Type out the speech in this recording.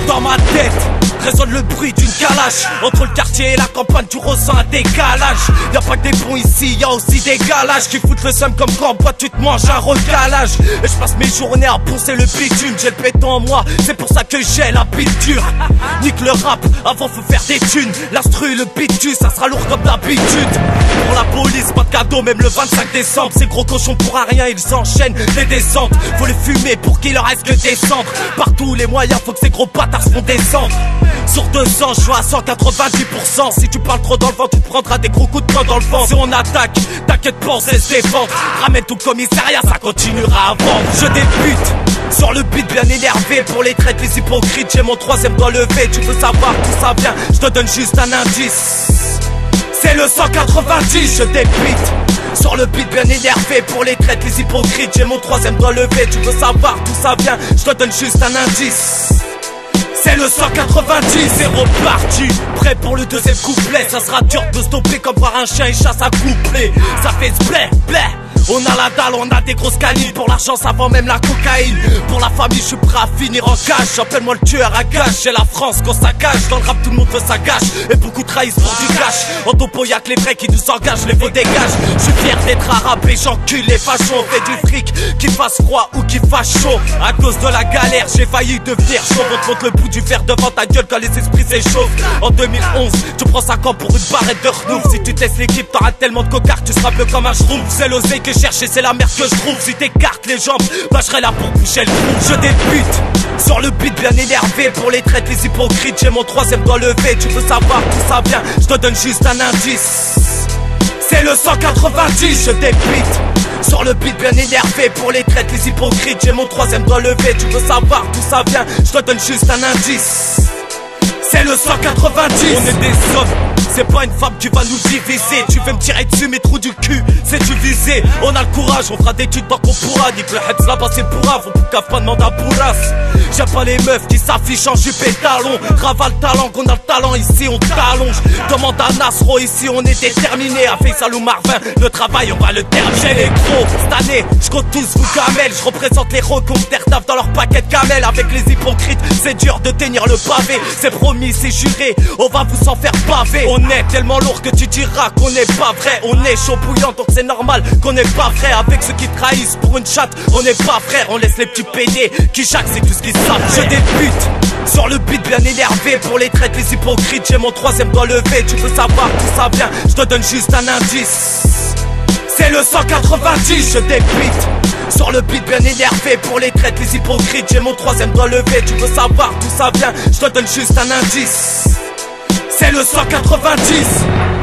Dans ma tête résonne le bruit d'une calache. Entre le quartier et la campagne tu ressens un décalage. Y'a pas que des bons ici, y'a aussi des galages qui foutent le seum comme quand bois tu te manges un recalage. Et je passe mes journées à poncer le bitume. J'ai le béton en moi, c'est pour ça que j'ai la bite dure. Nique le rap, avant faut faire des thunes. L'instru, le bitu, ça sera lourd comme d'habitude. Pour la police, pas de cadeau, même le 25 décembre. Ces gros cochons pour un rien, ils enchaînent les descentes. Faut les fumer pour qu'il leur reste que des cendres. Par tous les moyens, faut que ces gros bâtards se font descendre. Sur 200, je suis à 190%. Si tu parles trop dans le vent, tu te prendras des gros coups de poing dans le vent. Si on attaque, t'inquiète pas, on sait se défendre. Ramène tout le commissariat, ça continuera à vendre. Je débute sur le beat bien énervé. Pour les traites, les hypocrites, j'ai mon troisième doigt levé. Tu veux savoir d'où ça vient, je te donne juste un indice. C'est le 190, je débute sur le beat bien énervé. Pour les traites, les hypocrites, j'ai mon troisième doigt levé. Tu veux savoir d'où ça vient, je te donne juste un indice. C'est le 190, c'est reparti. Prêt pour le deuxième couplet. Ça sera dur de stopper comme voir un chien et chasse à couplet. Ça fait blé, blé. On a la dalle, on a des grosses canines. Pour l'argent ça vend même la cocaïne. Pour la famille je suis prêt à finir en cash. Appelle-moi le tueur à gage. J'ai la France qu'on saccage. Dans le rap tout le monde veut sa gâche. Et beaucoup trahissent pour du cash. En topo y'a que les vrais qui nous engagent. Les faux dégagent. Je suis fier d'être arabe et j'encule les fachos. On fait du fric, qu'il fasse froid ou qu'il fasse chaud. À cause de la galère j'ai failli devenir chaud. On te montre le bout du fer devant ta gueule quand les esprits s'échauffent. En 2011 tu prends 5 ans pour une barrette de renouf. Si tu testes l'équipe t'auras tellement de cocards tu seras bleu comme un shroom. C'est l'oseille que chercher, c'est la merde que je trouve. Si t'écartes les jambes, bah je serai là pour boucher le trou. Je débute sur le beat bien énervé. Pour les traites, les hypocrites, j'ai mon troisième doigt levé. Tu veux savoir d'où ça vient, je te donne juste un indice. C'est le 190, je débute sur le beat bien énervé. Pour les traites, les hypocrites, j'ai mon troisième doigt levé. Tu veux savoir d'où ça vient, je te donne juste un indice. C'est le 190. On est des hommes, c'est pas une femme qui va nous diviser. Tu veux me tirer dessus, mes trous du cul, c'est du visé. On a le courage, on fera des tudes tant qu'on pourra. Nique le heads là-bas c'est pourra, faut pour qu'à pas demander à bourras. J'aime pas les meufs qui s'affichent en jupe et talons. Ravale talent, qu'on a le talent ici on t'allonge. Demande à Nasro, ici on est déterminé. À Faisal ou Marvin, le travail on va le terminer. J'ai les gros, cette année, je compte tous vous camel. Je représente les recompteurs taf dans leur paquet de camel. Avec les hypocrites, c'est dur de tenir le pavé. C'est promis, c'est juré, on va vous en faire pavé. On est tellement lourd que tu diras qu'on n'est pas vrai. On est chaud bouillant donc c'est normal qu'on n'est pas vrai. Avec ceux qui trahissent pour une chatte, on n'est pas frère. On laisse les petits PD qui chaque c'est tout ce qu'ils savent. Je débute sur le beat bien énervé. Pour les traites, les hypocrites, j'ai mon troisième doigt levé. Tu veux savoir d'où ça vient, je te donne juste un indice. C'est le 190, je débute sur le beat bien énervé. Pour les traites, les hypocrites, j'ai mon troisième doigt levé. Tu veux savoir d'où ça vient, je te donne juste un indice. C'est le 190.